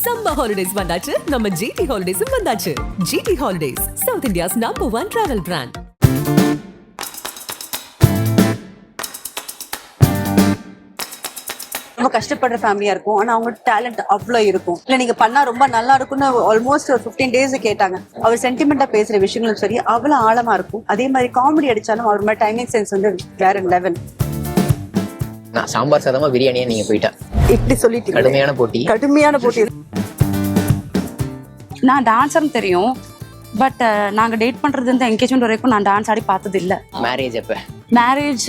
Summer holidays வந்தாச்சு, நம்ம GT ஹாலிடேஸும் வந்தாச்சு. GT holidays, south India's #1 travel brand. ரொம்ப கஷ்டப்படுற ஃபேமிலியா இருக்கும். ஆனா அவங்க டேலண்ட் அவ்வளோ இருக்கும். இல்ல நீங்க பண்ணா ரொம்ப நல்லா இருக்கும்னு ஆல்மோஸ்ட் ஒரு 15 டேஸ் கேட்டாங்க. அவர் சென்டிமெண்டா பேசுற விஷயங்களும் சரி அவ்வளவு ஆழமா இருக்கும். அதே மாதிரி காமெடி அடிச்சாலும் அவர் மாதிரி டைமிங் சென்ஸ் வந்து வேற லெவல். நான் சாம்பார் சாதமா பிரியாணியா நீங்க போயிட்டா இப்படி சொல்லிட்டு கடுமையான போட்டி. நான் டான்ஸர்னு தெரியும், பட் நாங்க டேட் பண்றது வந்து என்கேஜ்மெண்ட் வரைக்கும் நான் டான்ஸ் ஆடி பார்த்தது இல்ல. மேரேஜ் அப்ப மேரேஜ்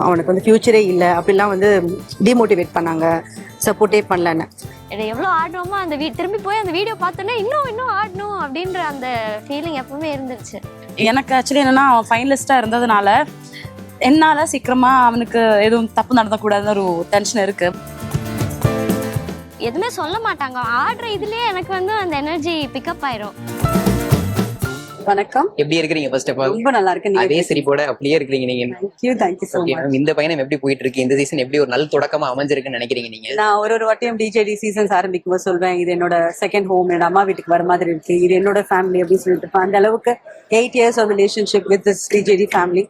அவனுக்கு வந்து ஃபியூச்சரே இல்ல அப்படிலாம் வந்து டிமோட்டிவேட் பண்ணாங்க, சப்போர்ட்டே பண்ணலன்னு. எவ்வளோ ஆடணுமோ அந்த திரும்பி போய் அந்த வீடியோ பார்த்தோன்னே இன்னும் ஆடணும் அப்படின்ற அந்த ஃபீலிங் எப்பவுமே இருந்துச்சு. எனக்கு ஆக்சுவலி என்னன்னா அவன் ஃபைனலிஸ்டா இருந்ததுனால என்னால சீக்கிரமா அவனுக்கு எதுவும் தப்பு நடந்தக்கூடாதுன்னு ஒரு டென்ஷன் இருக்கு. எதுவுமே சொல்ல மாட்டாங்க, ஆடுற இதுலயே எனக்கு வந்து அந்த எனர்ஜி பிக்கப் ஆயிரும். வணக்கம், எப்படி இருக்கீங்க? ஃபர்ஸ்ட் ஆஃப் ஆல் ரொம்ப நல்லா இருக்கு. அதே சிரிப்போட அப்படியே இருக்கீங்க நீங்க. Thank you so much. இந்த பயணம் எப்படி போயிட்டு இருக்கு? இந்த சீசன் எப்படி ஒரு நல்ல தொடக்கமா அமைஞ்சிருக்குன்னு நினைக்கிறீங்க நீங்க? நான் ஒரு வாட்டியும் டிஜேடி சீசன்ஸ் ஆரம்பிக்கும் போது சொல்வேன், இது என்னோட செகண்ட் ஹோம், என்னோட அம்மா வீட்டுக்கு வர மாதிரி இருக்கு, இது என்னோட ஃபேமிலி அப்படின்னு சொல்லிட்டு. அந்த அளவுக்கு 8 years of relationship with this DJD family.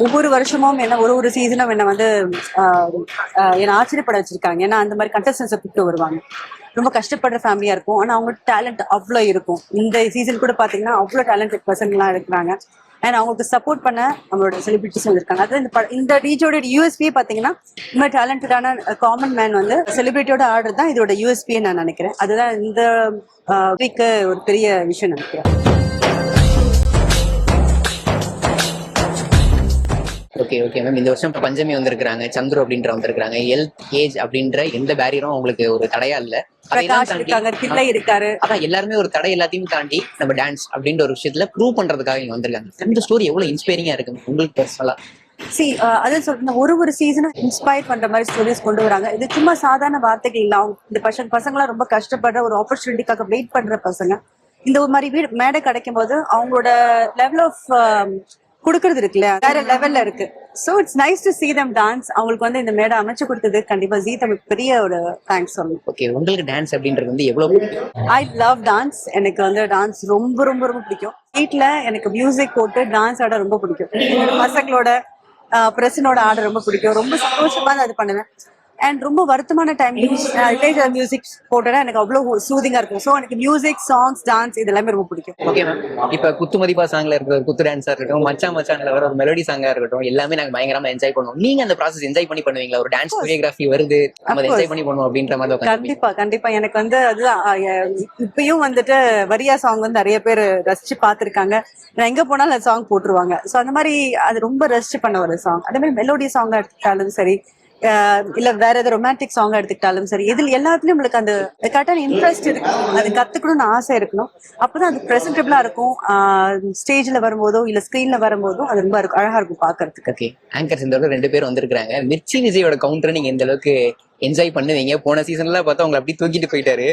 ஒவ்வொரு வருஷமும் என்ன ஒரு சீசனும் என்ன வந்து என்னை ஆச்சரியப்பட வச்சிருக்காங்க. ஏன்னா அந்த மாதிரி கண்டஸ்டன்ஸை கூப்பிட்டு வருவாங்க. ரொம்ப கஷ்டப்படுற ஃபேமிலியா இருக்கும். ஆனா அவங்க டேலண்ட் அவ்வளோ இருக்கும். இந்த சீசன் கூட பாத்தீங்கன்னா அவ்வளோ டேலண்டட் பர்சன்லாம் இருக்கிறாங்க. அண்ட் அவங்களுக்கு சப்போர்ட் பண்ண நம்மளோட செலிபிரிட்டிஸ் வந்திருக்காங்க. அதாவது இந்த டிஜோட யூஎஸ்பியே பாத்தீங்கன்னா இந்த மாதிரி டேலண்டடான காமன் மேன் வந்து செலிபிரிட்டியோட ஆடுறது தான் இதோட யூஎஸ்பியே நான் நினைக்கிறேன். அதுதான் இந்த வீக்கு ஒரு பெரிய விஷயம் நினைக்கிறேன். ஓகே மேம், இந்த வருஷம் பஞ்சமி வந்திருக்காங்க, சந்துரு அப்படின்ற வந்திருக்காங்க. ஏஜ் அப்படின்ற எந்த பேரியரும் உங்களுக்கு ஒரு தடையா இல்ல. அதான் எல்லாருமே ஒரு தடை எல்லாத்தையும் தாண்டி நம்ம டான்ஸ் அப்படின்ற ஒரு விஷயத்துல ப்ரூவ் பண்றதுக்காக இங்க வந்திருக்காங்க. இந்த ஸ்டோரி எவ்வளவு இன்ஸ்பைரிங்கா இருக்கு உங்களுக்கு பர்சனலா? அதே சொல்றேன், ஒரு சீசனும் இன்ஸ்பயர் பண்ற மாதிரி ஸ்டோரிஸ் கொண்டு வராங்க. இது சும்மா சாதாரண வார்த்தைகள் இல்ல. அவங்க இந்த பசங்களாம் ரொம்ப கஷ்டப்படுற ஒரு ஆப்பர்ச்சுனிட்டிக்காக வெயிட் பண்ற பசங்க. இந்த ஒரு மாதிரி மேடை கிடைக்கும் போது அவங்களோட லெவல் ஆஃப் கொடுக்கறது இருக்குல்ல வேற லெவல்ல இருக்கு. So it's nice to see them dance. அவங்களுக்கு வந்து இந்த மேடை அமைச்சு கொடுத்தது கண்டிப்பா ஜீ தமிழுக்கு பெரிய ஒரு தேங்க்ஸ் சொல்லணும். ஓகே, உங்களுக்கு டான்ஸ் அப்படின்றது வந்து எவ்வளவு பிடிக்கும்? I love dance. எனக்கு வந்து டான்ஸ் ரொம்ப ரொம்ப ரொம்ப பிடிக்கும். வீட்ல எனக்கு மியூசிக் போட்டு டான்ஸ் ஆட ரொம்ப பிடிக்கும். என்னோட பசங்களோட பிரசனோட ஆட ரொம்ப பிடிக்கும். ரொம்ப சந்தோஷமா தான் அது பண்ணுவேன். அண்ட் ரொம்ப வருத்தமான டைம் இளையராஜா மியூசிக் போட்டா எனக்கு அவ்வளவு சூதிங்கா இருக்கும். சோ எனக்கு மியூசிக், சாங்ஸ், டான்ஸ் இது எல்லாமே ரொம்ப பிடிக்கும். ஓகே மேம், இப்ப குத்து மதிப்பா சாங்ல இருக்கிற ஒரு குத்து டான்ஸா இருக்கட்டும், மச்சான்ல வர ஒரு மெலோடி சாங்கா இருக்கட்டும், எல்லாமே நாங்க பயங்கரமா என்ஜாய் பண்ணுவோம். நீங்க அந்த ப்ராசஸ் என்ஜாய் பண்ணி பண்ணுவீங்களா? ஒரு டான்ஸ் கொரியோகிராஃபி வருது, நம்ம என்ஜாய் பண்ணி பண்ணுவோம் அப்படின்ற மாதிரி? கண்டிப்பா எனக்கு வந்து அதுதான். இப்பயும் வந்துட்டு வரியா சாங் வந்து நிறைய பேர் ரசிச்சு பாத்துருக்காங்க. நான் எங்க போனாலும் அந்த சாங் போட்டுருவாங்க. சோ அந்த மாதிரி அது ரொம்ப ரசிச்சு பண்ண ஒரு சாங். அதே மாதிரி மெலோடி சாங் எடுத்துக்கிட்டாலும் சரி, இல்ல வேற ஏதாவது ரொமான்டிக் சாங் எடுத்துக்கிட்டாலும் சரி, இதுல எல்லாத்துலயும் நம்மளுக்கு அந்த கரெக்டான இன்ட்ரெஸ்ட் இருக்கணும். அது கத்துக்கணும்னு ஆசை இருக்கணும். அப்பதான் அது பிரசன்டபிளா இருக்கும். ஸ்டேஜ்ல வரும்போதோ இல்ல ஸ்கிரீன்ல வரும்போதோ அது ரொம்ப அழகா இருக்கும் பாக்குறதுக்கு. ஓகே, ஆங்கர்ஸ் இந்த அளவுக்கு 2 பேர் வந்திருக்காங்க. மிர்ச்சி விஜயோட கவுண்டர் நீங்க எந்த அளவுக்கு என்ஜாய் பண்ணுவீங்க? போன சீசன்ல பார்த்தா உங்களை அப்படி தூக்கிட்டு போயிட்டாரு.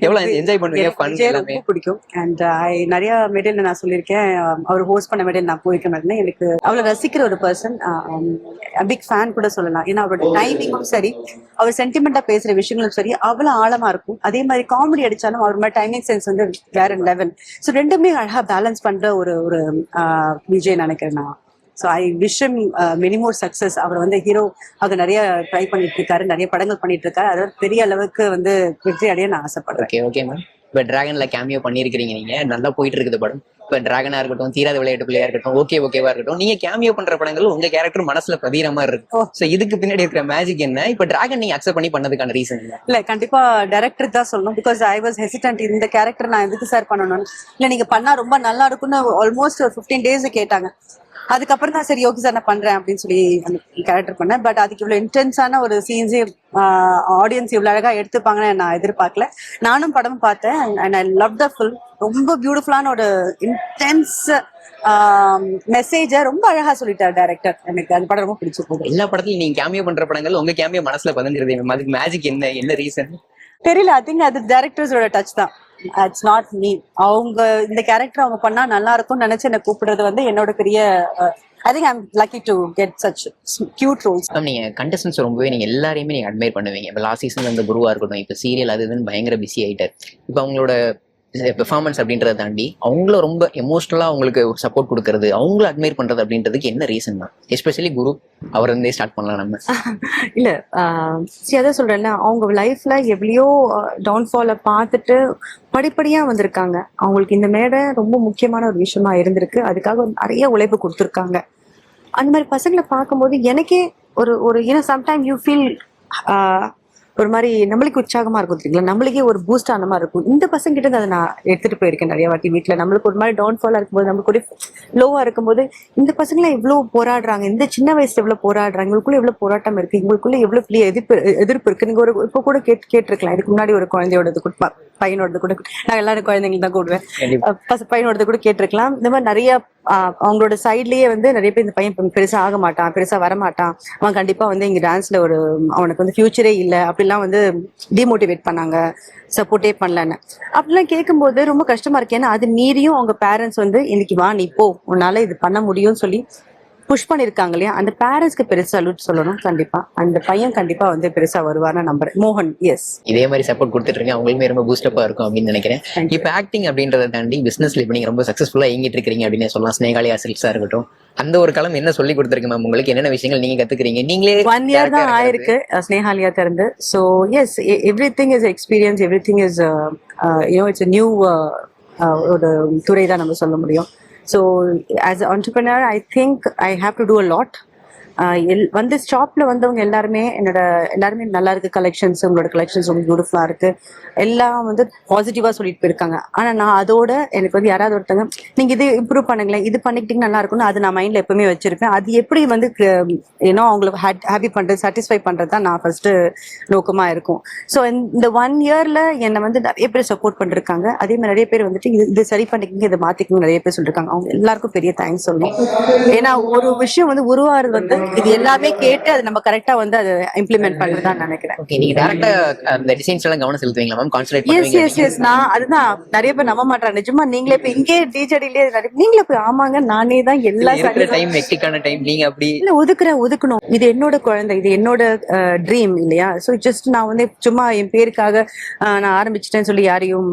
எவ்வளவு என்ஜாய் பண்ணுவீங்க? ஃபன் எல்லாமே பிடிக்கும். அண்ட் நிறைய மெடல் நான் சொல்லியிருக்கேன். அவர் ஹோஸ்ட் பண்ண மெடல் நான் போயிருக்க மாட்டேன். எனக்கு அவ்வளவு ரசிக்கிற ஒரு பர்சன், பிக் ஃபேன் கூட சொல்லலாம். ஏன்னா அவரோட டைமிங்கும் சரி, அவர் சென்டிமெண்டா பேசுற விஷயங்களும் சரி அவ்வளவு ஆழமா இருக்கும். அதே மாதிரி காமெடி அடிச்சாலும் அவர் மாதிரி டைமிங் சென்ஸ் வந்து வேற லெவல். ஸோ ரெண்டுமே அழகா பேலன்ஸ் பண்ற ஒரு விஜய் நினைக்கிறேன் நான். So I wish him many more success. அவர் வந்து ஹீரோ ஆக நிறைய ட்ரை பண்ணிட்டு இருக்காரு, நிறைய படங்கள் பண்ணிட்டு இருக்காரு. அதாவது பெரிய அளவுக்கு வந்து வெற்றி அடைய நான் ஆசைப்படுறேன். ஓகே மேம், இப்ப டிராகன்ல கேமியோ பண்ணிருக்கீங்க, நீங்க நல்லா போயிட்டு இருக்குது படம். இப்ப டிராகனா இருக்கட்டும், தீராத விளையாட்டு பிள்ளையா இருக்கட்டும், ஓகேவா இருக்கட்டும், நீங்க கேமியோ பண்ற படங்கள் உங்க கேரக்டர் மனசுல பதிகிற மாதிரி இருக்கும். சோ இதுக்கு பின்னாடி இருக்கிற மேஜிக் என்ன? இப்ப டிராகன் நீங்க அக்செப்ட் பண்ணி பண்ணதுக்கான ரீசன் இல்ல கண்டிப்பா டைரக்டர் தான் சொல்லணும். Because I was hesitant. இந்த கேரக்டர் நான் எதுக்கு சார் பண்ணணும், இல்ல நீங்க பண்ணா ரொம்ப நல்லா இருக்கும்னு ஆல்மோஸ்ட் ஒரு 15 டேஸ் கேட்டாங்க. அதுக்கப்புறம் தான் சரி ஓகே சார் நான் பண்றேன் அப்படின்னு சொல்லி அந்த கேரக்டர் பண்ணேன். பட் அதுக்கு இவ்வளவு இன்டென்ஸான ஒரு சீன்ஸே ஆடியன்ஸ் இவ்வளவு அழகா எடுத்துப்பாங்கன்னு நான் எதிர்பார்க்கல. நானும் படம் பார்த்தேன். And I love the film. ரொம்ப பியூட்டிஃபுல்லான ஒரு இன்டென்ஸ் மெசேஜ ரொம்ப அழகா சொல்லிட்டார் டைரக்டர். எனக்கு அந்த படம் ரொம்ப பிடிச்சிருக்கு. எல்லா படத்துலயும் நீங்க கேமியோ பண்ற படங்கள் உங்க கேமியோ மனசுல பதிஞ்சிருது. அதுக்கு மேஜிக் என்ன ரீசன் தெரியல. ஐ திங்க் அது டைரக்டர்ஸோட டச் தான். It's not me. அவங்க இந்த கேரக்டர் அவங்க பண்ணா நல்லா இருக்கும்னு நினைச்சு என்ன கூப்பிடுறது வந்து என்னோட பெரிய I think I'm lucky to get such cute roles. Ma'am நீங்க கண்டஸ்டன்ஸ் ரொம்பவே நீங்க எல்லாரையுமே நீங்க அட்மைர் பண்ணுவீங்க. இப்போ லாஸ்ட் சீசன்ல இருந்த குருவா இருக்கட்டும், இப்போ சீரியல் அது இதுன்னு பயங்கர பிஸி ஆயிட்டார். இப்போ அவங்களோட பெர்ஃபார்மன்ஸ் அப்படின்றத தாண்டி அவங்கள ரொம்ப எமோஷனலா அவங்களுக்கு சப்போர்ட் கொடுக்கறது, அவங்கள அட்மைர் பண்றது அப்படின்றதுக்கு என்ன ரீசன் தான்? எஸ்பெஷலி குரு அவர் இருந்தே ஸ்டார்ட் பண்ணலாம் நம்ம. இல்ல அதான் சொல்றேன்ல, அவங்க லைஃப்ல எவ்வளையோ டவுன்ஃபாலை பார்த்துட்டு படிப்படியா வந்திருக்காங்க. அவங்களுக்கு இந்த மேடை ரொம்ப முக்கியமான ஒரு விஷயமா இருந்திருக்கு. அதுக்காக நிறைய உழைப்பு கொடுத்துருக்காங்க. அந்த மாதிரி பசங்களை பார்க்கும்போது எனக்கே ஒரு சம்டைம் யூ ஃபீல் ஒரு மாதிரி நம்மளுக்கு உற்சாகமா இருக்கும் தெரியுங்களா, நம்மளுக்கே ஒரு பூஸ்ட் ஆன மாதிரி இருக்கும். இந்த பசங்க கிட்ட அதை நான் எடுத்துட்டு போயிருக்கேன் நிறைய வாட்டி. வீட்டுல நம்மளுக்கு ஒரு மாதிரி டவுன்ஃபாலா இருக்கும்போது, நம்மளுக்கு ஒரு லோவா இருக்கும்போது, இந்த பசங்களாம் எவ்வளவு போராடுறாங்க, இந்த சின்ன வயசுல எவ்வளவு போராடுறாங்க, இவங்களுக்குள்ள எவ்வளவு போராட்டம் இருக்கு, இவங்களுக்குள்ள எவ்வளவு பெரிய எதிர்ப்பு இருக்கு. நீங்க இப்போ கூட கேட்டிருக்கலாம். இதுக்கு முன்னாடி ஒரு குழந்தையோடது கூட, பையனோடது கூட, நான் எல்லாரும் குழந்தைங்களுக்கு தான் கூடுவேன், பையனோடது கூட கேட்டிருக்கலாம். இந்த மாதிரி நிறைய அவங்களோட சைட்லயே நிறைய பேர் இந்த பையன் பெருசா ஆக மாட்டான், பெருசா வரமாட்டான், அவன் கண்டிப்பா இங்க டான்ஸ்ல அவனுக்கு ஃபியூச்சரே இல்லை அப்படிலாம் டிமோட்டிவேட் பண்ணாங்க, சப்போர்ட்டே பண்ணலன்னு. அப்படிலாம் கேட்கும்போது ரொம்ப கஷ்டமா இருக்கு. ஏன்னா அது மீறியும் அவங்க பேரண்ட்ஸ் இன்னைக்கு வா நீ போ, உன்னால இது பண்ண முடியும்னு சொல்லி புஷ் பண்ணிருக்காங்க இல்லையா, அந்த பேரண்ட்ஸ்க்கு பெருசா சல்யூட் சொல்லணும். கண்டிப்பா அந்த பையன் கண்டிப்பா பெருசா வருவான்னு நம்புறேன். மோகன் எஸ் இதே மாதிரி சப்போர்ட் கொடுத்துட்டு இருக்கீங்க, அவங்களுமே ரொம்ப பூஸ்டப்பா இருக்கும் அப்படின்னு நினைக்கிறேன். இப்போ ஆக்டிங் அப்படின்றத தாண்டி பிசினஸ்ல இப்போ நீங்க ரொம்ப சக்சஸ்ஃபுல்லா இயங்கிட்டு இருக்கீங்க அப்படின்னு சொல்லலாம். ஸ்னேகாலயா சில்க்ஸா இருக்கட்டும், அந்த ஒரு களம் என்ன சொல்லி கொடுத்துருக்கு மேம் உங்களுக்கு? என்னென்ன விஷயங்கள் நீங்க கத்துக்கிறீங்க? நீங்களே 1 year தான் ஆயிருக்கு ஸ்னேகாலயா திறந்து. So yes, everything is experience, everything is it's new ஒரு துறை தான் நம்ம சொல்ல முடியும். So as an entrepreneur, I think I have to do a lot. ஷாப்ல வந்தவங்க எல்லாருமே நல்லா இருக்கு கலெக்ஷன்ஸ், உங்களோட கலெக்ஷன்ஸ் ரொம்ப பியூட்டிஃபுல்லா இருக்கு, எல்லாம் பாசிட்டிவா சொல்லிட்டு போயிருக்காங்க. ஆனா நான் அதோட எனக்கு யாராவது ஒருத்தங்க நீங்க இது இம்ப்ரூவ் பண்ணுங்களேன், இது பண்ணிக்கிட்டீங்க நல்லா இருக்கும்னு அது நான் மைண்ட்ல எப்பவுமே வச்சிருப்பேன். அது எப்படி அவங்களுக்கு ஹாப்பி பண்றது, சாட்டிஸ்ஃபை பண்றது தான் நான் ஃபர்ஸ்ட் நோக்கமா இருக்கும். ஸோ இந்த 1 yearல என்னை நிறைய பேர் சப்போர்ட் பண்ணிருக்காங்க. அதே மாதிரி நிறைய பேர் இது சரி பண்ணிக்கிங்க, இதை மாத்திக்கணும் நிறைய பேர் சொல்லிருக்காங்க. அவங்க எல்லாருக்கும் பெரிய தேங்க்ஸ் சொல்லணும். ஏன்னா ஒரு விஷயம் உருவாறது இது எல்லாமே கேட்டு அது நம்ம கரெக்டா அதை இம்ப்ளிமெண்ட் பண்றதுதான் நினைக்கிறேன். ஓகே, நீங்க டைரக்டா அந்த டிசைன்ஸ் எல்லாம் கவனம் செலுத்துவீங்களா மேம்? கான்சன்ட்ரேட் பண்ணுவீங்க? எஸ் நான் அதுதான் நிறைய பேர் நம்ப மாட்டாங்க. நிஜமா நீங்களே இப்ப இங்கே டிஜேடிலே நீங்களே போய் ஆமாங்க நானே தான் எல்லா டைம் ஹெக்டிக்கான டைம் நீங்க அப்படி இல்ல ஒதுக்கணும். இது என்னோட குழந்தை, இது என்னோட ட்ரீம் இல்லையா? சோ ஜஸ்ட் நான் சும்மா என் பேருக்காக நான் ஆரம்பிச்சிட்டேன்னு சொல்லி யாரையும்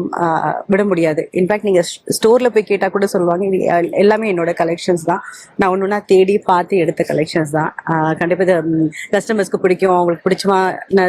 விட முடியாது. இன்ஃபேக்ட் நீங்க ஸ்டோர்ல போய் கேட்டா கூட சொல்லுவாங்க இது எல்லாமே என்னோட கலெக்ஷன்ஸ் தான், நான் ஒண்ணுன்னா தேடி பார்த்து எடுத்த கலெக்ஷன்ஸ் தான். கண்டிப்பா கஸ்டமர்ஸ்க்கு பிடிக்கும், அவங்களுக்கு பிடிச்சமா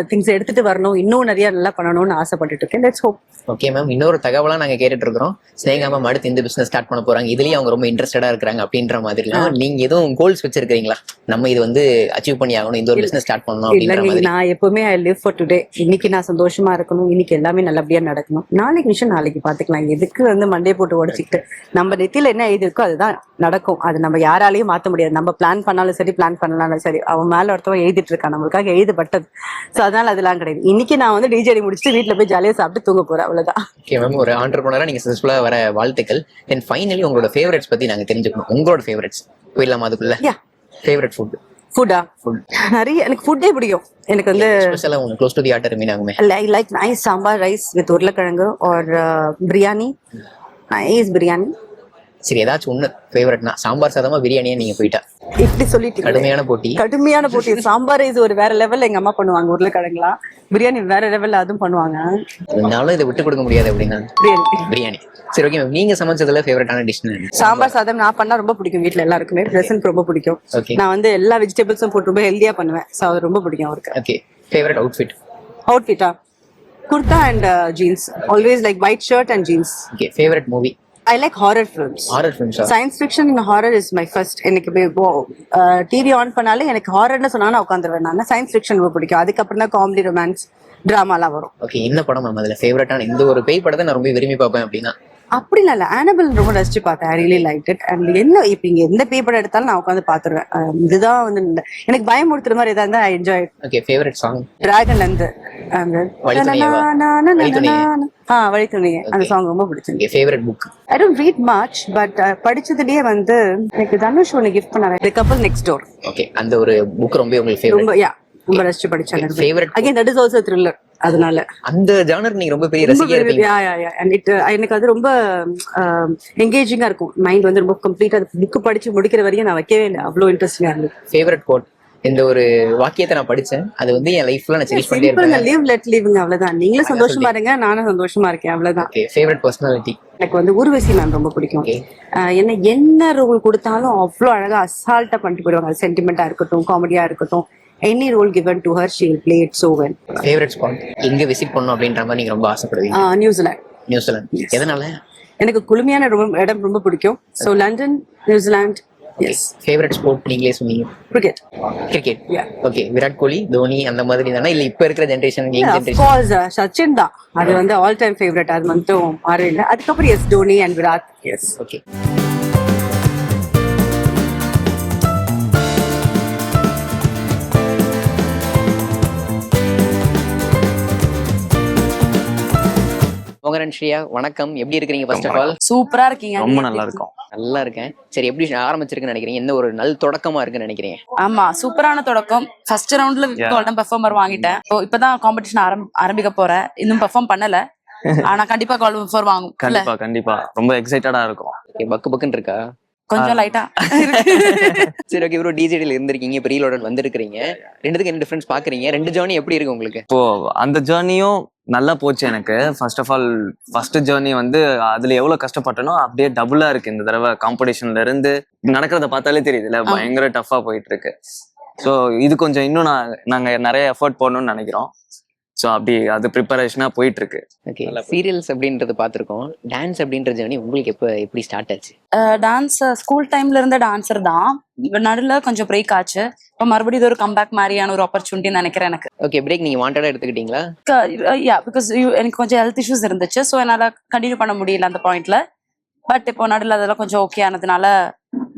திங்ஸ் எடுத்துட்டு வரணும், இன்னும் நிறைய நல்லா பண்ணணும்னு ஆசைப்பட்டுட்டு இருக்கேன். Let's hope. ஓகே மேம், இன்னொரு தகவலா நாங்க கேட்டுட்டு இருக்கிறோம். ஸ்னேகா மேம் அடுத்து இந்த பிசினஸ் ஸ்டார்ட் பண்ண போறாங்க, இதுலயும் அவங்க ரொம்ப இன்ட்ரெஸ்டடா இருக்காங்க அப்படின்ற மாதிரிலாம் நீங்க எதுவும் கோல்ஸ் வச்சிருக்கீங்களா? நம்ம இது அச்சீவ் பண்ணி ஆகணும், இந்த ஒரு பிசினஸ் ஸ்டார்ட் பண்ணணும் அப்படின்ற மாதிரி? நான் எப்பவுமே ஐ லிவ் ஃபார் டுடே. இன்னைக்கு நான் சந்தோஷமா இருக்கணும், இன்னைக்கு எல்லாமே நல்லபடியா நடக்கணும், நாளைக்கு விஷயம் நாளைக்கு பாத்துக்கலாம். எதுக்கு மண்டே போட்டு உடச்சிக்கிட்டு நம்ம நெத்தியில என்ன எழுதி இருக்கோ அதுதான் நடக்கும். அது நம்ம யாராலையும் மாத்த முடியாது. நம்ம பிளான் பண்ணாலும் சரி, பிளான் பண்ணலாலும் சரி, அவன் மேல ஒருத்தவன் எழுதிட்டு இருக்கான், நம்மளுக்காக எழுதப்பட்டது. சோ அதனால அதெல்லாம் கிடையாது. இன்னைக்கு நான் டிஜேடி முடிச்சுட்டு வீட்டுல போய் ஜாலியா சாப்பிட்டு தூங்க போறேன், அவ்வளவுதான். ஓகே மேம், ஒரு ஆண்டர்பிரனரா நீங்க சக்சஸ்ஃபுல்லா வர வாழ்த்துக்கள். தென் ஃபைனலி உங்களோட ஃபேவரட்ஸ் பத்தி நாங்க தெரிஞ்சுக்கணும். உங்களோட ஃபேவரட்ஸ் போயிடலாமா அதுக்குள்ள? ஃபேவரட் ஃபுட்டா? ஃபுட் நிறைய எனக்கு ஃபுட்டே பிடிக்கும். எனக்கு ஸ்பெஷலா உங்களுக்கு க்ளோஸ் டு தி ஹார்ட் மீனாகுமே like nice sambar rice with உருளைக்கிழங்கு ஆர் பிரியாணி, நைஸ் பிரியாணி. சரி, ஏதாச்சும் ஒண்ணு ஃபேவரட்னா சாம்பார் சாதமா பிரியாணியா? நீங்க போயிட்டா இப்படி சொல்லிட்டு கடுமையான போட்டி. சாம்பார் ரைஸ் ஒரு வேற லெவல்ல எங்க அம்மா பண்ணுவாங்க, உருளைக்கிழங்குலாம். பிரியாணி வேற லெவல்ல அதுவும் பண்ணுவாங்க. இருந்தாலும் இதை விட்டு கொடுக்க முடியாது அப்படின்னா பிரியாணி. சரி, ஓகே மேம், நீங்க சமைச்சதுல ஃபேவரட்டான டிஷ்? சாம்பார் சாதம் நான் பண்ணா ரொம்ப பிடிக்கும். வீட்டுல எல்லாருக்குமே பிரசன்ட் ரொம்ப பிடிக்கும். நான் எல்லா வெஜிடபிள்ஸும் போட்டு ரொம்ப ஹெல்தியா பண்ணுவேன். சோ அது ரொம்ப பிடிக்கும் அவருக்கு. ஓகே, ஃபேவரட் அவுட்ஃபிட்டா? Kurta and jeans. Always like white shirt and jeans. Okay, favourite movie? I like horror films. Science fiction and horror is my first. எனக்கு டிவி ஆன் பண்ணாலே எனக்கு ஹாரர்னு சொன்னா நான் உட்காந்துருவேன். நான் சயின்ஸ் ஃபிக்ஷன் ரொம்ப பிடிக்கும். அதுக்கப்புறம் தான் காமெடி, ரொமான்ஸ், டிராமாலாம் வரும். ஓகே, என்ன படம் மேம் அதுல ஃபேவரட்டான? இந்த ஒரு பேய் படத்தை நான் ரொம்ப விரும்பி பார்ப்பேன் அப்படின்னா? அப்படி இல்ல, ஆனபிள் ரொம்ப ரசிச்சு பார்த்தேன். I really like it. And என்ன இப்ப இங்க எந்த பேய் படம் எடுத்தாலும் நான் உட்காந்து பாத்துருவேன். இதுதான் எனக்கு பயமுறுத்துற மாதிரி ஏதாவது இருந்தா I enjoy. Okay, favourite song? டிராகன்ல இருந்து வழித்துணையே அந்த சாங் ரொம்ப பிடிச்சிருக்கு. Favourite book? I don't read much, but படிச்சதுலயே எனக்கு தனுஷ் ஒன்னு கிஃப்ட் பண்ணாரு, the couple next door. Okay, அந்த ஒரு புக் ரொம்ப உங்களுக்கு ஃபேவரட்? ரொம்ப ரசிச்சு படிச்சேன். Favourite again that is also thriller. அதனால அந்த ஜானர் நீங்க ரொம்ப பெரிய ரொம்ப ரசிகையா இருப்பீங்க. and எனக்கு அது ரொம்ப என்கேஜிங்கா இருக்கும். மைண்ட் வந்து ரொம்ப கம்ப்ளீட்டா புக் படிச்சு முடிக்கிற வரையும் நான் வைக்கவே இல்லை, அவ்வளவு இன்ட்ரெஸ்டிங்கா இருந்தது. ஃபேவரட் கோட், இந்த ஒரு வாக்கியத்தை நான் படிச்சேன், அது வந்து என் லைஃப்ல நான் செரிஷ் பண்ணிட்டே இருப்பேன். லீவ் லெட் லீவுங்க, அவ்வளவுதான். நீங்களும் சந்தோஷமா இருங்க, நானும் சந்தோஷமா இருக்கேன், அவ்வளவுதான். Okay, favourite personality. எனக்கு வந்து ஊர்வசி மேம் ரொம்ப பிடிக்கும். Okay. என்ன ரோல் கொடுத்தாலும் அவ்வளோ அழகா அசால்ட்டா பண்ணிட்டு போயிடுவாங்க. சென்டிமெண்டா இருக்கட்டும், காமெடியா இருக்கட்டும், any role given to her she will play it so well. Favourite spot எங்க விசிட் பண்ணணும் அப்படின்ற மாதிரி நீங்க ரொம்ப ஆசைப்படுவீங்க? நியூசிலாந்து. நியூசிலாந்து. எதனால? எனக்கு குளுமையான இடம் ரொம்ப பிடிக்கும். So London, New Zealand. Yes. Favourite sport நீங்களே சொன்னீங்க. Cricket. Cricket. Okay, Virat Kohli, Dhoni அந்த மாதிரி தானே, இல்ல இப்ப இருக்கிற generation young generation? Of course Sachin தான். அது வந்து ஆல் டைம் ஃபேவரட், அது மட்டும் மாறவே இல்லை. அதுக்கப்புறம் yes Dhoni and Virat. Yes. Okay. மோகரன் ஸ்ரீயா, வணக்கம். எப்படி இருக்கீங்க? ஃபர்ஸ்ட் ஆஃப் ஆல் சூப்பரா இருக்கீங்க. ரொம்ப நல்லா இருக்கும். நல்லா இருக்கேன். சரி, எப்படி ஆரம்பிச்சிருக்குன்னு நினைக்கிறீங்க? என்ன ஒரு நல்ல தொடக்கமா இருக்குன்னு நினைக்கிறீங்க? ஆமா, சூப்பரான தொடக்கம். ஃபர்ஸ்ட் ரவுண்ட்ல கோல்டன் பெர்ஃபார்மர் வாங்கிட்டேன். இப்பதான் காம்படிஷன் ஆரம்பிக்க போறேன். இன்னும் பெர்ஃபார்ம் பண்ணல, ஆனா கண்டிப்பா கோல்டன் பெர்ஃபார்ம் வாங்கும். கண்டிப்பா கண்டிப்பா ரொம்ப எக்ஸைட்டடா இருக்கும். ஓகே, பக்கு பக்குன்னு இருக்கா? கொஞ்சம் லைட்டா. சரி, ஓகே ப்ரோ. டிஜேடில இருந்திருக்கீங்க, இப்போ ரீலோடட் வந்திருக்கீங்க. ரெண்டுத்துக்கு என்ன டிஃபரன்ஸ் பாக்குறீங்க? ரெண்டு ஜர்னி எப்படி இருக்கு உங்களுக்கு? இப்போ அந்த ஜேர்னியும் நல்லா போச்சு எனக்கு. First of all first journey வந்து அதுல எவ்வளவு கஷ்டப்பட்டனோ அப்படியே டபுளா இருக்கு இந்த தடவை. காம்படிஷன்ல இருந்து நடக்கிறத பார்த்தாலே தெரியுதுல்ல, பயங்கர டஃபா போயிட்டு இருக்கு. ஸோ இது கொஞ்சம் இன்னும் நாங்க நிறைய எஃபர்ட் போடணும்னு நினைக்கிறோம். ஸோ அப்படி அது ப்ரிப்பரேஷனா போயிட்டு இருக்கு. ஓகே, சீரியல்ஸ் அப்படின்றது பார்த்துருக்கோம். டான்ஸ் அப்படின்ற ஜர்னி உங்களுக்கு எப்படி ஸ்டார்ட் ஆச்சு? டான்ஸ் ஸ்கூல் டைம்ல இருந்த டான்சர் தான். நடுவில் கொஞ்சம் பிரேக் ஆச்சு. இப்போ மறுபடியும் இது ஒரு கம்பேக் மாதிரியான ஒரு ஆப்பர்ச்சுனிட்டி நினைக்கிறேன் எனக்கு. ஓகே, பிரேக் நீங்க வாண்டடா எடுத்துக்கிட்டீங்களா? பிகாஸ் எனக்கு கொஞ்சம் ஹெல்த் இஷ்யூஸ் இருந்துச்சு. ஸோ என்னால் கண்டினியூ பண்ண முடியல அந்த பாயிண்ட்ல. பட் இப்போ நடுவில் அதெல்லாம் கொஞ்சம் ஓகே ஆனதுனால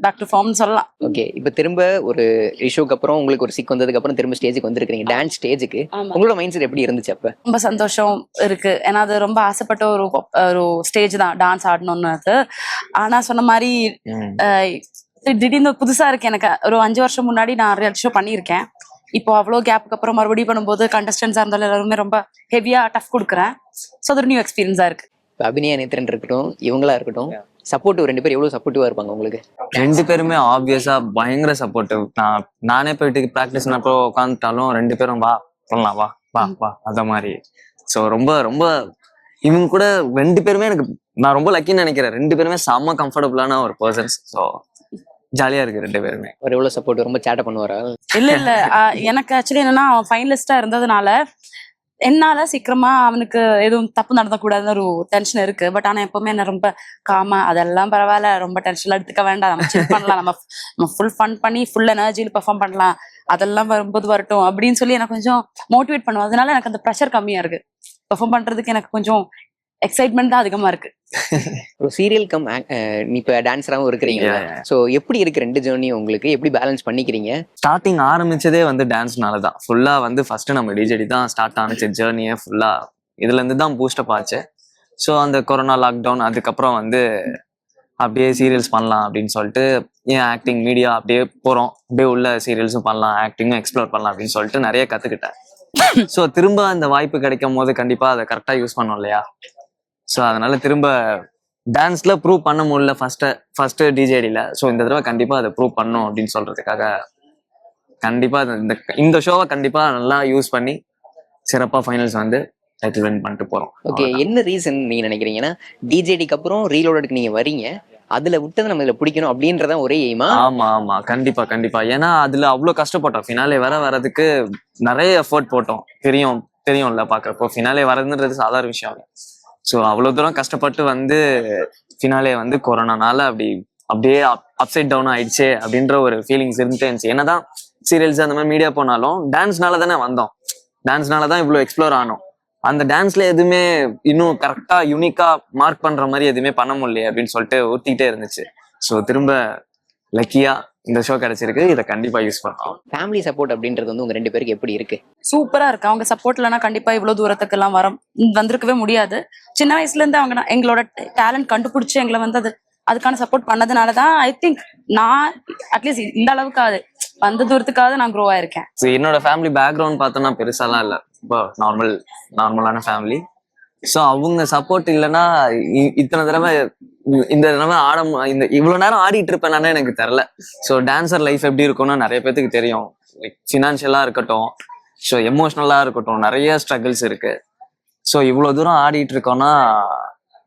பேக் டு ஃபார்ம்னு சொல்லலாம். ஓகே, இப்போ திரும்ப ஒரு இஷ்யூக்கு அப்புறம் உங்களுக்கு ஒரு சிக் வந்ததுக்கு அப்புறம் திரும்ப ஸ்டேஜுக்கு வந்திருக்கீங்க, டான்ஸ் ஸ்டேஜுக்கு. உங்களோட மைண்ட் செட் எப்படி இருந்துச்சு அப்ப? ரொம்ப சந்தோஷம் இருக்கு. ஏன்னா அது ரொம்ப ஆசைப்பட்ட ஒரு ஸ்டேஜ் தான் டான்ஸ் ஆடணும்னு. அது ஆனா சொன்ன மாதிரி திடீர்னு புதுசா இருக்கு எனக்கு. ஒரு 5 வருஷம் முன்னாடி நான் ரியாலிட்டி ஷோ பண்ணியிருக்கேன். இப்போ அவ்வளோ கேப்புக்கு அப்புறம் மறுபடியும் பண்ணும்போது கண்டஸ்டன்ஸா இருந்தாலும் எல்லாருமே ரொம்ப ஹெவியா டஃப் கொடுக்குறேன். ஸோ அது ஒரு நியூ எக்ஸ்பீரியன்ஸா இருக்கு. அபிநயா நேத்திரன் இருக்கட்டும், இவங்களா இருக்கட்டும், சப்போர்ட்டிவ். ரெண்டு பேரும் எவ்வளவு சப்போர்ட்டிவா இருப்பாங்க உங்களுக்கு? ரெண்டு பேருமே ஆப்வியஸா பயங்கர சப்போர்ட்டிவ். நானே போயிட்டு ப்ராக்டிஸ் அப்போ உட்காந்துட்டாலும் ரெண்டு பேரும் வா சொல்லலாம், வா வா வா அந்த மாதிரி. ஸோ ரொம்ப ரொம்ப இவங்க கூட ரெண்டு பேருமே நான் ரொம்ப லக்கின்னு நினைக்கிறேன். ரெண்டு பேருமே செம்ம கம்ஃபர்டபுளான ஒரு பர்சன்ஸ். ஸோ ஜாலியா இருக்கு ரெண்டு பேருமே. ஒரு எவ்வளவு சப்போர்ட், ரொம்ப சேட்டை பண்ணுவாரா? இல்ல எனக்கு ஆக்சுவலி என்னன்னா, ஃபைனலிஸ்டா இருந்ததுனால என்னால சீக்கிரமா அவனுக்கு எதுவும் தப்பு நடந்தக்கூடாதுன்னு ஒரு டென்ஷன் இருக்கு. பட் ஆனா எப்பவுமே என்ன ரொம்ப காமா, அதெல்லாம் பரவாயில்ல, ரொம்ப டென்ஷன்ல எடுத்துக்க வேண்டாம், நம்ம சில் பண்ணலாம், நம்ம ஃபுல் ஃபன் பண்ணி ஃபுல் எனர்ஜியில் பெர்ஃபார்ம் பண்ணலாம், அதெல்லாம் வரும்போது வரட்டும் அப்படின்னு சொல்லி எனக்கு கொஞ்சம் மோட்டிவேட் பண்ணுவோம். அதனால எனக்கு அந்த ப்ரெஷர் கம்மியா இருக்கு. பெர்ஃபார்ம் பண்றதுக்கு எனக்கு கொஞ்சம் எக்ஸைட்மெண்ட் தான் அதிகமா இருக்கு. ஒரு சீரியல் கம் இப்ப டான்ஸராவும் இருக்கிறீங்க. சோ எப்படி இருக்கு ரெண்டு ஜர்னி உங்களுக்கு? எப்படி பேலன்ஸ் பண்ணிக்கிறீங்க? ஸ்டார்டிங் ஆரம்பிச்சதே வந்து டான்ஸ்னால தான். ஃபுல்லா வந்து ஃபர்ஸ்ட் நம்ம டிஜேடி தான் ஸ்டார்ட் ஆனிச்சு ஜேர்னியே ஃபுல்லா. இதுல இருந்து தான் பூஸ்டப் ஆச்சு. ஸோ அந்த கொரோனா லாக்டவுன் அதுக்கப்புறம் வந்து அப்படியே சீரியல்ஸ் பண்ணலாம் அப்படின்னு சொல்லிட்டு ஏன் ஆக்டிங் மீடியா அப்படியே போறோம், அப்படியே உள்ள சீரியல்ஸும் பண்ணலாம், ஆக்டிங்கும் எக்ஸ்ப்ளோர் பண்ணலாம் அப்படின்னு சொல்லிட்டு நிறைய கத்துக்கிட்டேன். ஸோ திரும்ப அந்த வாய்ப்பு கிடைக்கும் போது கண்டிப்பா அதை கரெக்டா யூஸ் பண்ணோம் இல்லையா? ஸோ அதனால திரும்ப டான்ஸ்ல ப்ரூவ் பண்ண முடியல ஃபர்ஸ்ட் டிஜேடியில. ஸோ இந்த தடவை கண்டிப்பா அதை ப்ரூவ் பண்ணும் அப்படின்னு சொல்றதுக்காக கண்டிப்பா இந்த ஷோவை கண்டிப்பா நல்லா யூஸ் பண்ணி சிறப்பா ஃபைனல்ஸ் வந்து டைட்டில் வின் பண்ணிட்டு போறோம். ஓகே, என்ன ரீசன் நீங்க நினைக்கிறீங்கன்னா டிஜேடிக்கு அப்புறம் ரீலோடுக்கு நீங்க வரீங்க, அதுல விட்டது நம்ம இதுல பிடிக்கணும் அப்படின்றத ஒரே எய்மா? ஆமா ஆமா, கண்டிப்பா கண்டிப்பா. ஏன்னா அதுல அவ்வளவு கஷ்டப்பட்டோம். ஃபினாலே வரதுக்கு நிறைய எஃபோர்ட் போட்டோம். தெரியும்ல பாக்குறப்போ. ஃபினாலே வரதுன்றது சாதாரண விஷயம். ஸோ அவ்வளவு தூரம் கஷ்டப்பட்டு வந்து ஃபினாலே வந்து கொரோனானால அப்படியே அப்சைட் டவுன் ஆயிடுச்சே அப்படின்ற ஒரு ஃபீலிங்ஸ் இருந்துட்டே இருந்துச்சு. என்னதான் சீரியல்ஸ் அந்த மாதிரி மீடியா போனாலும் டான்ஸ்னால தானே வந்தோம், டான்ஸ்னால தான் இவ்வளோ எக்ஸ்ப்ளோர் ஆனோம். அந்த டான்ஸ்ல எதுவுமே இன்னும் கரெக்டா யூனிக்கா மார்க் பண்ற மாதிரி எதுவுமே பண்ண முடியல அப்படின்னு சொல்லிட்டு ஊத்திக்கிட்டே இருந்துச்சு. ஸோ திரும்ப லக்கியா இந்த ஷோ கிடைச்சிருக்கு, இதை கண்டிப்பா யூஸ் பண்ணலாம். ஃபேமிலி சப்போர்ட் அப்படின்றது வந்து உங்க ரெண்டு பேருக்கு எப்படி இருக்கு? சூப்பரா இருக்கு. அவங்க சப்போர்ட் இல்லைன்னா கண்டிப்பா இவ்வளவு தூரத்துக்கு எல்லாம் வந்திருக்கவே முடியாது. சின்ன வயசுல இருந்து அவங்க எங்களோட டேலண்ட் கண்டுபிடிச்சு எங்களை வந்து அதுக்கான சப்போர்ட் பண்ணதுனாலதான் ஐ திங்க் நான் அட்லீஸ்ட் இந்த அளவுக்கு வந்த தூரத்துக்காவது நான் க்ரோ ஆயிருக்கேன். என்னோட ஃபேமிலி பேக்ரவுண்ட் பார்த்தோம்னா பெருசாலாம் இல்ல. நார்மலான ஃபேமிலி. ஸோ அவங்க சப்போர்ட் இல்லைன்னா இத்தனை தடவை இந்த தடவை இந்த இவ்வளவு நேரம் ஆடிட்டு இருப்பேன் எனக்கு தெரியல. ஸோ டான்சர் லைஃப் எப்படி இருக்கும்னா நிறைய பேத்துக்கு தெரியும். லைக் ஃபினான்ஷியலா இருக்கட்டும், ஸோ எமோஷ்னலா இருக்கட்டும், நிறைய ஸ்ட்ரகிள்ஸ் இருக்கு. ஸோ இவ்வளவு தூரம் ஆடிட்டு இருக்கோம்னா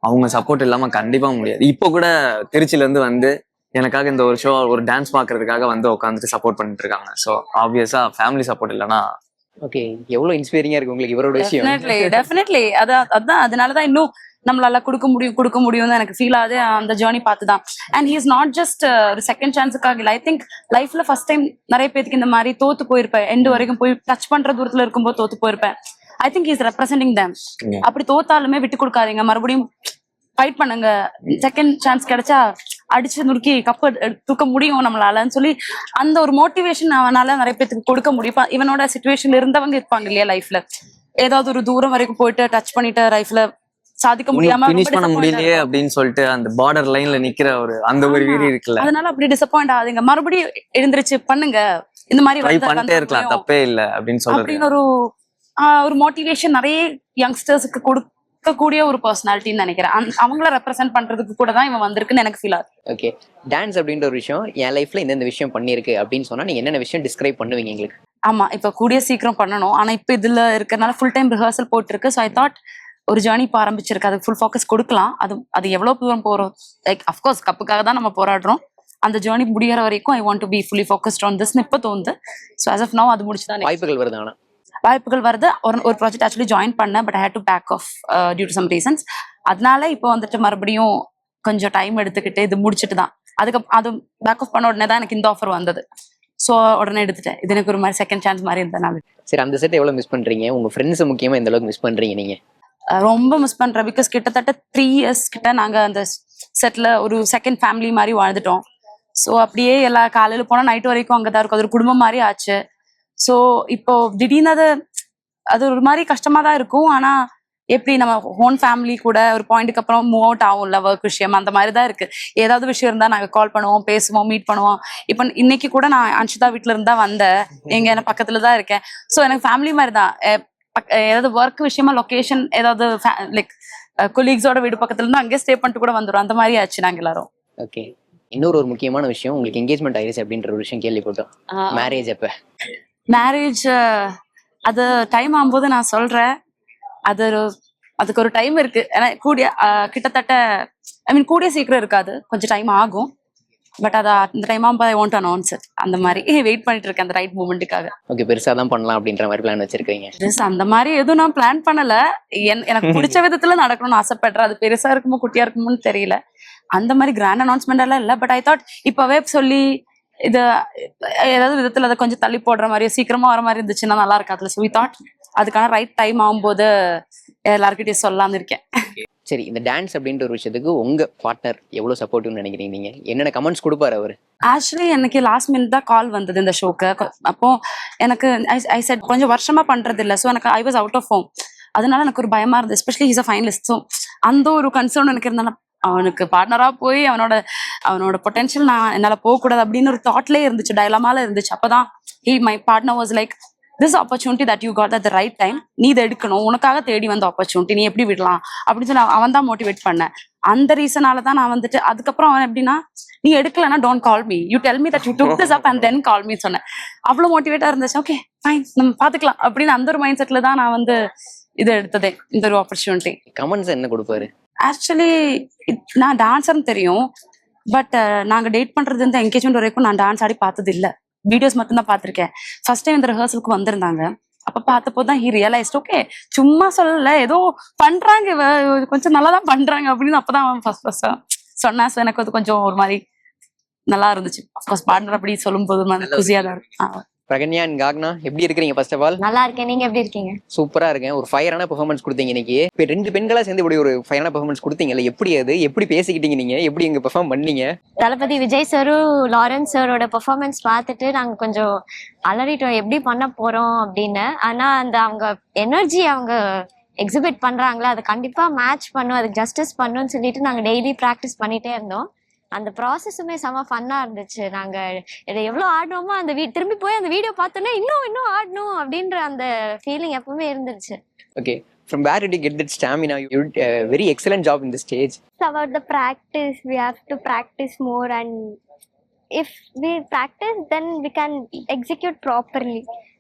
அவங்க சப்போர்ட் இல்லாம கண்டிப்பா முடியாது. இப்போ கூட திருச்சியில இருந்து வந்து எனக்காக இந்த ஒரு ஷோ ஒரு டான்ஸ் பாக்குறதுக்காக வந்து உட்காந்துட்டு சப்போர்ட் பண்ணிட்டு இருக்காங்க. ஸோ ஆப்வியஸா ஃபேமிலி சப்போர்ட் இல்லைன்னா. ஓகே, எவ்வளவு இன்ஸ்பைரிங்கா இருக்கு உங்களுக்கு இவரோட விஷயம். டெஃபினெட்லி அதான் அதனாலதான் இன்னும் நம்மளால கொடுக்க முடியும்னு எனக்கு ஃபீல் ஆகுது அந்த ஜேர்னி பார்த்துதான். And he is not just ஒரு செகண்ட் சான்ஸுக்காக இல்லை. ஐ திங்க் லைஃப்ல ஃபர்ஸ்ட் டைம் நிறைய பேருக்கு இந்த மாதிரி தோத்து போயிருப்பேன். எண்டு வரைக்கும் போய் டச் பண்ற தூரத்துல இருக்கும்போது தோத்து போயிருப்பேன். I think is representing them. அப்படி தோத்தாலுமே விட்டு கொடுக்காதீங்க, மறுபடியும் ஃபைட் பண்ணுங்க. செகண்ட் சான்ஸ் கிடைச்சா அடிச்சு நுறுக்கி கப்பு தூக்க முடியும் நம்மளாலன்னு சொல்லி அந்த ஒரு மோட்டிவேஷன் அவனால நிறைய பேருக்கு கொடுக்க முடியும். இவனோட சிச்சுவேஷன்ல இருந்தவங்க இருப்பாங்க இல்லையா, லைஃப்ல ஏதாவது ஒரு தூரம் வரைக்கும் போயிட்டு டச் பண்ணிட்டு லைஃப்ல சாதிக்க முடியாம ஃபினிஷ் பண்ண முடியலையே அப்படின்னு சொல்லிட்டு அந்த பார்டர் லைன்ல நிக்கிற அந்த ஒரு வீரி இருக்குல்ல, அதனால அப்படி டிசப்பாயிண்ட் ஆகுதுங்க. மறுபடியும் எழுந்திருச்சு பண்ணுங்க, இந்த மாதிரி ட்ரை பண்ணிட்டே இருக்கலாம், தப்பே இல்ல அப்படின்னு சொல்றது. அப்படின்னு ஒரு மோட்டிவேஷன் நிறைய யங்ஸ்டர்ஸுக்கு கொடுக்கக்கூடிய ஒரு பர்சனாலிட்டின்னு நினைக்கிறேன். அவங்கள ரெப்ரசென்ட் பண்றதுக்கு கூட தான் இவன் வந்திருக்குன்னு எனக்கு ஃபீல் ஆகுது. ஓகே, டான்ஸ் அப்படின்ற ஒரு விஷயம் என் லைஃப்ல இந்த விஷயம் பண்ணிருக்கு அப்படின்னு சொன்னா நீங்க என்னென்ன விஷயம் டிஸ்கிரைப் பண்ணுவீங்க எங்களுக்கு? ஆமா, இப்ப கூடிய சீக்கிரம் பண்ணணும். ஆனா இப்ப இதுல இருக்கறனால ஃபுல் டைம் ரிஹர்சல் போட்டு இருக்கு. ஸோ ஐ தாட் ஒரு ஜேர்னி இப்போ ஆரம்பிச்சிருக்கு, அதுக்கு ஃபுல் ஃபோக்கஸ் கொடுக்கலாம். அது எவ்வளவு தூரம் போறோம், லைக் அஃப்கோர்ஸ் கப்புக்காக தான் நம்ம போராடுறோம். அந்த ஜேர்னி முடியற வரைக்கும் ஐ want to be fully focused on this இப்போ தோணுது. ஸோ as of now அது முடிச்சுதான் வாய்ப்புகள் வருது. ஆனா வாய்ப்புகள் வருது. ஒரு ப்ராஜெக்ட் ஆக்சுவலி ஜாயின் பண்ணேன், but I had to back off due to some reasons. அதனால இப்போ வந்துட்டு மறுபடியும் கொஞ்சம் டைம் எடுத்துக்கிட்டு இது முடிச்சுட்டு தான் அது பேக் ஆஃப் பண்ண உடனே தான் எனக்கு இந்த ஆஃபர் வந்தது. ஸோ உடனே எடுத்துட்டேன். இது எனக்கு ஒரு மாதிரி செகண்ட் சான்ஸ் மாதிரி இருந்தனால. சரி, அந்த செட் எவ்வளவு மிஸ் பண்றீங்க? உங்க ஃப்ரெண்ட்ஸ் முக்கியமா எந்த அளவுக்கு மிஸ் பண்றீங்க நீங்க? ரொம்ப மிஸ் பண்றேன். பிகாஸ் கிட்டத்தட்ட 3 years கிட்ட நாங்க அந்த செட்ல ஒரு செகண்ட் ஃபேமிலி மாதிரி வாழ்ந்துட்டோம். ஸோ அப்படியே எல்லா காலையில போனா நைட் வரைக்கும் அங்கதான் இருக்கும். அது ஒரு குடும்பம் மாதிரி ஆச்சு. ஸோ இப்போ திடீர்னு அது ஒரு மாதிரி கஷ்டமா தான் இருக்கும். ஆனா எப்படி நம்ம ஹோன் ஃபேமிலி கூட ஒரு பாயிண்ட்டுக்கு அப்புறம் மூவ் அவுட் ஆகும்ல, ஒர்க் விஷயம் அந்த மாதிரி தான் இருக்கு. ஏதாவது விஷயம் இருந்தா நாங்க கால் பண்ணுவோம், பேசுவோம், மீட் பண்ணுவோம். இப்போ இன்னைக்கு கூட நான் அன்ஷிதா வீட்டுல இருந்தா வந்தேன், எங்க பக்கத்துல தான் இருக்கேன். ஸோ எனக்கு ஃபேமிலி மாதிரி தான். ஏதாவது ஒர்க் விஷயமா லொகேஷன் ஏதாவது லைக் கொலீக்ஸோட வீடு பக்கத்துல இருந்து அங்கேயே ஸ்டே பண்ணிட்டு கூட வந்துடும். அந்த மாதிரி ஆச்சு நாங்க எல்லாரும். ஓகே, இன்னொரு முக்கியமான விஷயம், உங்களுக்கு என்கேஜ்மெண்ட் ஆயிடுச்சு அப்படின்ற ஒரு விஷயம் கேள்விப்பட்டோம். மேரேஜ் எப்ப? மேரேஜ் அது டைம் ஆகும்போது நான் சொல்றேன். அதுக்கு ஒரு டைம் இருக்கு. ஏன்னா கிட்டத்தட்ட கூடிய சீக்கிரம் இருக்காது, கொஞ்சம் டைம் ஆகும். பட் அந்த டைம் ஆகும்போது ஐ வாண்ட் டு அனௌன்ஸ் இட். அந்த மாதிரி வெயிட் பண்ணிட்டு இருக்கேன் அந்த ரைட் மூமெண்ட்டுக்காக. ஓகே, பெருசா தான் பண்ணலாம் அப்படின்ற மாதிரி பிளான் வச்சிருக்கீங்க? அந்த மாதிரி எதுவும் நான் பிளான் பண்ணல. எனக்கு பிடிச்ச விதத்துல நடக்கணும்னு ஆசைப்படுறேன். அது பெருசா இருக்குமோ குட்டியா இருக்குமோன்னு தெரியல. அந்த மாதிரி கிராண்ட் அனௌன்ஸ்மெண்ட் எல்லாம் இல்லை. பட் ஐ தாட் இப்பவே சொல்லி இது ஏதாவது விதத்துல அதை கொஞ்சம் தள்ளி போடுற மாதிரி சீக்கிரமா வர மாதிரி இருந்துச்சுன்னா நல்லா இருக்காதுல. ஸோ வி தாட் அதுக்கான ரைட் டைம் ஆகும்போது எல்லாருக்கிட்டையும் சொல்லலாம்னு இருக்கேன். சரி, இந்த டான்ஸ் அப்படின்ற ஒரு விஷயத்துக்கு உங்க பார்ட்னர் எவ்வளவு சப்போர்ட்டிவ்னு நினைக்கிறீங்க நீங்க? என்னென்ன கமெண்ட்ஸ் கொடுப்பாரு அவரு? ஆக்சுவலி எனக்கு லாஸ்ட் மினிட் தான் கால் வந்தது இந்த ஷோக்கு. அப்போ எனக்கு ஐ செட் கொஞ்சம் வருஷமா பண்றது இல்லை. ஸோ எனக்கு I was out of home. அதனால எனக்கு ஒரு பயமா இருந்தது. Especially he's a finalist. So அந்த ஒரு கன்சர்ன் எனக்கு இருந்தாலும் அவனுக்கு பார்ட்னரா போய் அவனோட பொட்டன்ஷியல் என்னால போகக்கூடாது அப்படின்னு ஒரு தாட்லேயே இருந்துச்சு, டைலமால இருந்துச்சு. அப்பதான் my partner was like, this opportunity that you got at the right time, நீ இதை எடுக்கணும், உனக்காக தேடி வந்த ஆப்பர்ச்சுனிட்டி, நீ எப்படி விடலாம் அப்படின்னு சொல்லி அவன் தான் மோட்டிவேட் பண்ணேன். அந்த ரீசனால தான் நான் வந்துட்டு அதுக்கப்புறம் அவன் எப்படின்னா, நீ எடுக்கலன்னா don't call me, you tell me that you took this up and then call me சொன்னேன். அவ்வளவு மோட்டிவேட்டா இருந்துச்சு. ஓகே ஃபைன், நம்ம பாத்துக்கலாம் அப்படின்னு அந்த ஒரு மைண்ட் செட்ல தான் நான் இதை எடுத்ததே, இந்த ஒரு ஆப்பர்ச்சுனிட்டி. கமெண்ட்ஸ் என்ன கொடுப்பாரு? ஆக்சுவலி நான் டான்ஸர்னு தெரியும். பட் நாங்க டேட் பண்றது இந்த என்கேஜ்மெண்ட் வரைக்கும் நான் டான்ஸ் ஆடி பார்த்தது இல்லை. வீடியோஸ் மட்டும் தான் பார்த்துருக்கேன். ஃபர்ஸ்ட் டைம் இந்த ரிஹர்சலுக்கு வந்திருந்தாங்க. அப்ப பார்த்தப்போதான் ஹி ரியலைஸ்ட், ஓகே சும்மா சொல்லல, ஏதோ பண்றாங்க, கொஞ்சம் நல்லா தான் பண்றாங்க அப்படின்னு அப்பதான் அவன் ஃபர்ஸ்ட் சொன்னா. ஸோ எனக்கு அது கொஞ்சம் ஒரு மாதிரி நல்லா இருந்துச்சு. அஃப்கோர்ஸ் பார்ட்னர் அப்படி சொல்லும் போது குசியா தான் இருக்கும். பிரகன்யா அண்ட் காக்னா எப்படி இருக்கீங்க? ஃபர்ஸ்ட் ஆஃப் ஆல் நல்லா இருக்கேன், நீங்க எப்படி இருக்கீங்க? சூப்பரா இருக்கேன். ஒரு ஃபயரான பெர்ஃபார்மன்ஸ் கொடுத்தீங்க இன்னைக்கு. இப்போ 2 பெண்களா சேர்ந்து இப்படி ஒரு ஃபயரான பெர்ஃபார்மன்ஸ் கொடுத்தீங்கல்ல, எப்படி பேசிக்கிட்டீங்க நீங்க, எப்படி இங்க பெர்ஃபார்ம் பண்ணீங்க? தளபதி விஜய் சாரும் லாரன்ஸ் சாரோட பெர்ஃபார்மன்ஸ் பார்த்துட்டு நாங்க கொஞ்சம் அலறிட்டோம் எப்படி பண்ண போறோம் அப்படின்னு. ஆனா அவங்க எனர்ஜி அவங்க எக்ஸிபிட் பண்றாங்களா, அதை கண்டிப்பா மேட்ச் பண்ணும், அதுக்கு ஜஸ்டிஸ் பண்ணுன்னு சொல்லிட்டு நாங்க டெய்லி ப்ராக்டிஸ் பண்ணிட்டே இருந்தோம். அந்த ப்ராசஸுமே செம ஃபன்னா இருந்துச்சு. நாங்க இதை எவ்வளவு ஆடினோமோ அந்த திரும்பி போய் அந்த வீடியோ பார்த்தோன்னே இன்னும் ஆடணும் அப்படின்ற அந்த ஃபீலிங் எப்பவுமே இருந்துச்சு. Okay, from where did you get that stamina? You did a very excellent job in the stage. It's about the practice. We have to practice more, and if we practice, then we can execute properly.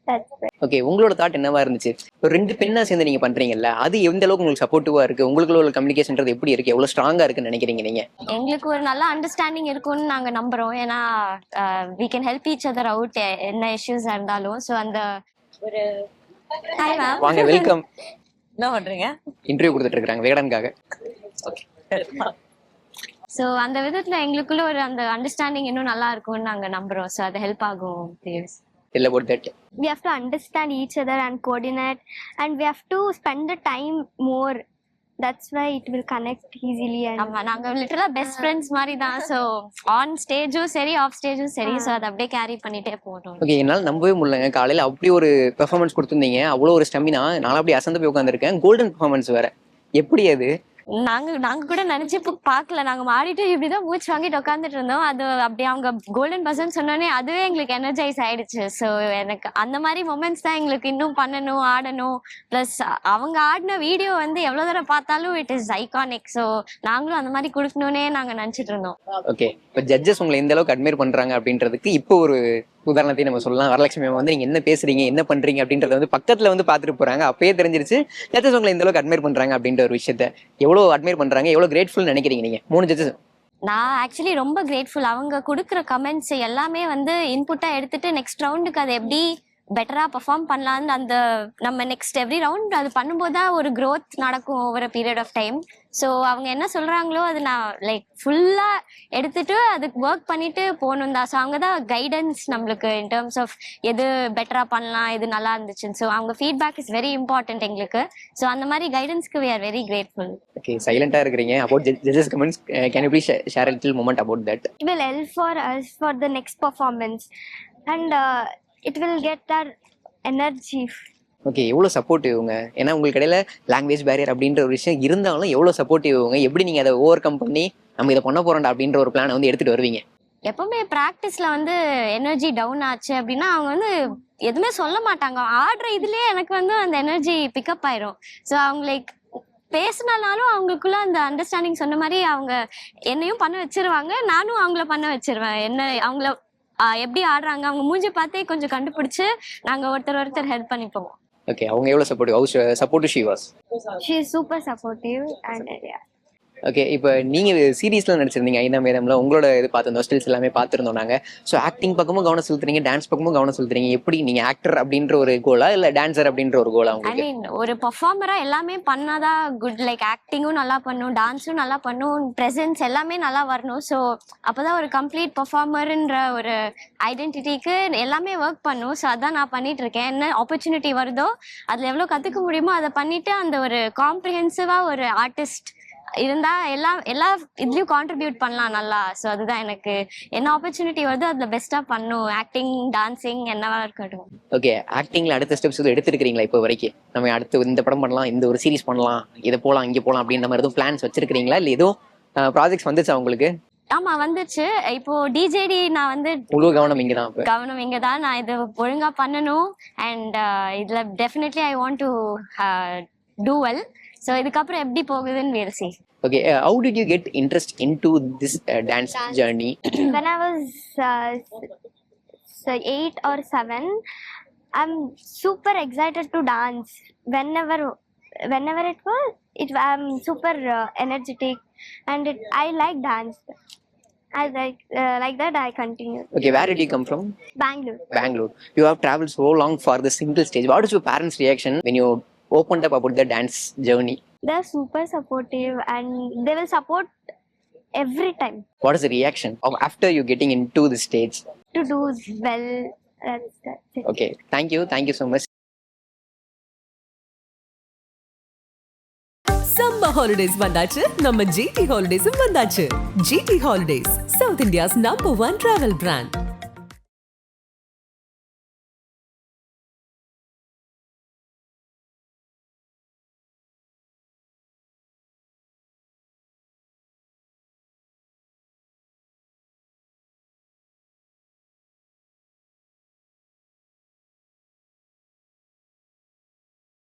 That's it. Okay, உங்களோட thought என்னவா இருந்துச்சு? ஒரு 2 பெண்ணா சேர்ந்து நீங்க பண்றீங்கல்ல, அது எந்த அளவுக்கு உங்களுக்கு சப்போர்ட்டிவா இருக்கு? உங்களுக்குள்ள உள்ள கம்யூனிகேஷன்றது எப்படி இருக்கு? எவ்வளவு ஸ்ட்ராங்கா இருக்குன்னு நினைக்கிறீங்க நீங்க? எங்களுக்கு ஒரு நல்ல அண்டர்ஸ்டாண்டிங் இருக்கும்னு நாங்க நம்புறோம். ஏன்னா we can help each other out என்ன இஷ்யூஸ் இருந்தாலும். ஸோ அந்த ஒரு ஹாய் மேம், வாங்க, வெல்கம். என்ன பண்றீங்க? இன்டர்வியூ கொடுத்துட்டு இருக்காங்க வேடனுக்காக. ஸோ அந்த விதத்துல எங்களுக்குள்ள ஒரு அந்த அண்டர்ஸ்டாண்டிங் இன்னும் நல்லா இருக்கும்னு நாங்க நம்புறோம். ஸோ அது ஹெல்ப் ஆகும். Tell about that. We have to understand each other and coordinate, and we have to spend the time more. That's why it will connect easily. And நாங்க லிட்டரலா பெஸ்ட் ஃப்ரெண்ட்ஸ் மாதிரி தான். ஸோ ஆன் ஸ்டேஜும் சரி, of ஸ்டேஜும் சரி. So அதை அப்படியே carry பண்ணிட்டே போகணும். Okay, என்னால் நம்பவே முடியலங்க. காலையில அப்படி ஒரு பெர்ஃபார்மன்ஸ் கொடுத்துருந்தீங்க, அவ்வளோ ஒரு ஸ்டெமினா. நான் அப்படி அசந்து போய் உட்காந்துருக்கேன். கோல்டன் பெர்ஃபார்மன்ஸ் வேற, எப்படி அது? நாங்க கூட நினைச்சு பார்க்கல. நாங்க மாறிட்டு இப்படிதான் மூச்சு வாங்கிட்டு உட்காந்துட்டு இருந்தோம். அது அப்படியே அவங்க கோல்டன் பர்சன் சொன்னோடனே அதுவே எங்களுக்கு எனர்ஜைஸ் ஆயிடுச்சு. ஸோ எனக்கு அந்த மாதிரி மொமெண்ட்ஸ் தான் எங்களுக்கு இன்னும் பண்ணணும், ஆடணும். பிளஸ் அவங்க ஆடின வீடியோ வந்து எவ்வளவு தடவை பார்த்தாலும் இட் இஸ் ஐகானிக். ஸோ நாங்களும் அந்த மாதிரி கொடுக்கணும்னே நாங்க நினைச்சிட்டு இருந்தோம். ஓகே, இப்போ ஜட்ஜஸ் உங்களை எந்த அளவுக்கு அட்மையர் பண்றாங்க அப்படின்றதுக்கு இப்போ ஒரு உதாரணத்தையும் நம்ம சொல்லலாம். வரலட்சுமி வந்து நீங்க என்ன பேசுறீங்க, என்ன பண்றீங்க அப்படின்றத வந்து பக்கத்துல வந்து பாத்துட்டு போறாங்க. அப்பயே தெரிஞ்சிருச்சு ஜட்ஜஸ் உங்களை எந்த அளவுக்கு அட்மையர் பண்றாங்க அப்படின்ற ஒரு விஷயத்த. எவ்வளவு அட்மையர் பண்றாங்க, எவ்வளவு கிரேட்ஃபுல் நினைக்கிறீங்க நீங்க 3 ஜட்ஜஸ்? நான் ஆக்சுவலி ரொம்ப கிரேட்ஃபுல். அவங்க கொடுக்குற கமெண்ட்ஸ் எல்லாமே வந்து இன்புட்டா எடுத்துட்டு நெக்ஸ்ட் ரவுண்டுக்கு அதை எப்படி பெட்டரா பெர்ஃபார்ம் பண்ணலான்னு அந்த நம்ம நெக்ஸ்ட் எவ்ரி ரவுண்ட் அது பண்ணும்போது தான் ஒரு க்ரோத் நடக்கும் over a period of time. So அவங்க என்ன சொல்றாங்களோ அது நான் லைக் ஃபுல்லா எடுத்துட்டு அதுக்கு ஒர்க் பண்ணிட்டு போகணும் தான். ஸோ அவங்க தான் கைடன்ஸ் நம்மளுக்கு இன் டேர்ம்ஸ் ஆஃப் எது பெட்டரா பண்ணலாம், எது நல்லா இருந்துச்சுன்னு. ஸோ அவங்க ஃபீட்பேக் இஸ் வெரி இம்பார்ட்டன்ட் எங்களுக்கு. ஸோ அந்த மாதிரி கைடன்ஸ்க்கு we are very grateful. Okay, சைலண்டா இருக்கிறீங்க. About judges comments, can you please share a little moment about that? It will help for us for the next performance, and it will get our energy. Okay, எவ்வளோ supportive இவங்க. ஏன்னா உங்களுக்கு இடையில language barrier அப்படின்ற ஒரு விஷயம் இருந்தாலும் எவ்வளோ சப்போர்ட்டிவ் இவங்க. எப்படி நீங்க அதை ஓவர் கம் பண்ணி நம்ம இதை பண்ண போறோம்டா அப்படின்ற ஒரு பிளானை வந்து எடுத்துட்டு வருவீங்க? எப்பவுமே ப்ராக்டிஸ்ல வந்து எனர்ஜி டவுன் ஆச்சு அப்படின்னா அவங்க வந்து எதுவுமே சொல்ல மாட்டாங்க. ஆடுற இதுலயே எனக்கு வந்து அந்த எனர்ஜி பிக்கப் ஆயிரும். ஸோ அவங்க லைக் பேசினாலும் அவங்களுக்குள்ள அந்த அண்டர்ஸ்டாண்டிங் சொன்ன மாதிரி அவங்க என்னையும் பண்ண வச்சிருவாங்க, நானும் அவங்கள பண்ண வச்சிருவேன். என்ன அவங்கள எப்படி ஆடுறாங்க அவங்க மூஞ்சி பார்த்தே கொஞ்சம் கண்டுபிடிச்சு நாங்க ஒருத்தர் ஹெல்ப் பண்ணிப்போம். ஓகே, அவங்க எவ்வளோ supportive? How supportive she was? She is super supportive and yeah. Okay, இப்போ நீங்க சீரீஸ்ல நடிச்சிருந்தீங்க ஐந்தாம் வேதம்ல. உங்களோட இது பார்த்துருந்தோம், ஸ்டில்ஸ் எல்லாமே பார்த்துருந்தோம் நாங்க. ஸோ ஆக்டிங் பக்கமும் கவனம் செலுத்துறீங்க, டான்ஸ் பக்கமும் கவனம் செலுத்துறீங்க. எப்படி நீங்க ஆக்டர் அப்படின்ற ஒரு கோலா இல்ல டான்சர் அப்படின்ற ஒரு கோலா ஐ உங்களுக்கு? மீன் ஒரு பெர்ஃபார்மரா எல்லாமே பண்ணாதான் குட். லைக் ஆக்டிங்கும் நல்லா பண்ணும், டான்ஸும் நல்லா பண்ணும், ப்ரெசன்ஸ் எல்லாமே நல்லா வரணும். ஸோ அப்போதான் ஒரு கம்ப்ளீட் பெர்ஃபார்மர்ன்ற ஒரு ஐடென்டிட்டிக்கு எல்லாமே ஒர்க் பண்ணும். ஸோ அதான் நான் பண்ணிட்டு இருக்கேன். என்ன ஆப்பர்ச்சுனிட்டி வருதோ அதில் எவ்வளோ கற்றுக்க முடியுமோ அதை பண்ணிட்டு அந்த ஒரு காம்ப்ரிஹென்சிவா ஒரு ஆர்டிஸ்ட் இருந்தா எல்லா இதுலயும் கான்ட்ரிபியூட் பண்ணலாம் நல்லா. ஸோ அதுதான் எனக்கு என்ன ஆப்பர்ச்சுனிட்டி வருதோ அதுல பெஸ்டா பண்ணும். ஆக்டிங், டான்சிங் என்னவா இருக்கட்டும். ஓகே, ஆக்டிங்ல அடுத்த ஸ்டெப்ஸ் எதுவும் எடுத்துருக்கீங்களா இப்போ வரைக்கும்? நம்ம அடுத்து இந்த படம் பண்ணலாம், இந்த ஒரு சீரிஸ் பண்ணலாம், இதை போகலாம், இங்கே போகலாம் அப்படின்ற மாதிரி எதுவும் பிளான்ஸ் வச்சிருக்கீங்களா? இல்லை எதுவும் ப்ராஜெக்ட்ஸ் வந்துச்சா உங்களுக்கு? ஆமா வந்துச்சு. இப்போ டிஜேடி நான் வந்து முழு கவனம் இங்கதான். கவனம் இங்கதான். நான் இது ஒழுங்கா பண்ணணும். அண்ட் இதுல definitely I want to do well. So இதுக்கப்புறம் எப்படி போகுதுன்னு we'll see. Okay, how did you get interest into this dance journey? When I was 8 or 7, I'm super excited to dance. Whenever it was, I'm super energetic, and I like dance. I like that I continue. Okay, where did you come from? Bangalore. You have traveled so long for the single stage. What is your parents' reaction when you opened up about the dance journey? They're super supportive and they will support every time. What is the reaction of after you getting into the stage? To do well. That's it. Okay, thank you so much. Summer holidays வந்தாச்சு, நம்ம GT ஹாலிடேஸும் வந்தாச்சு. GT holidays, south India's number 1 travel brand.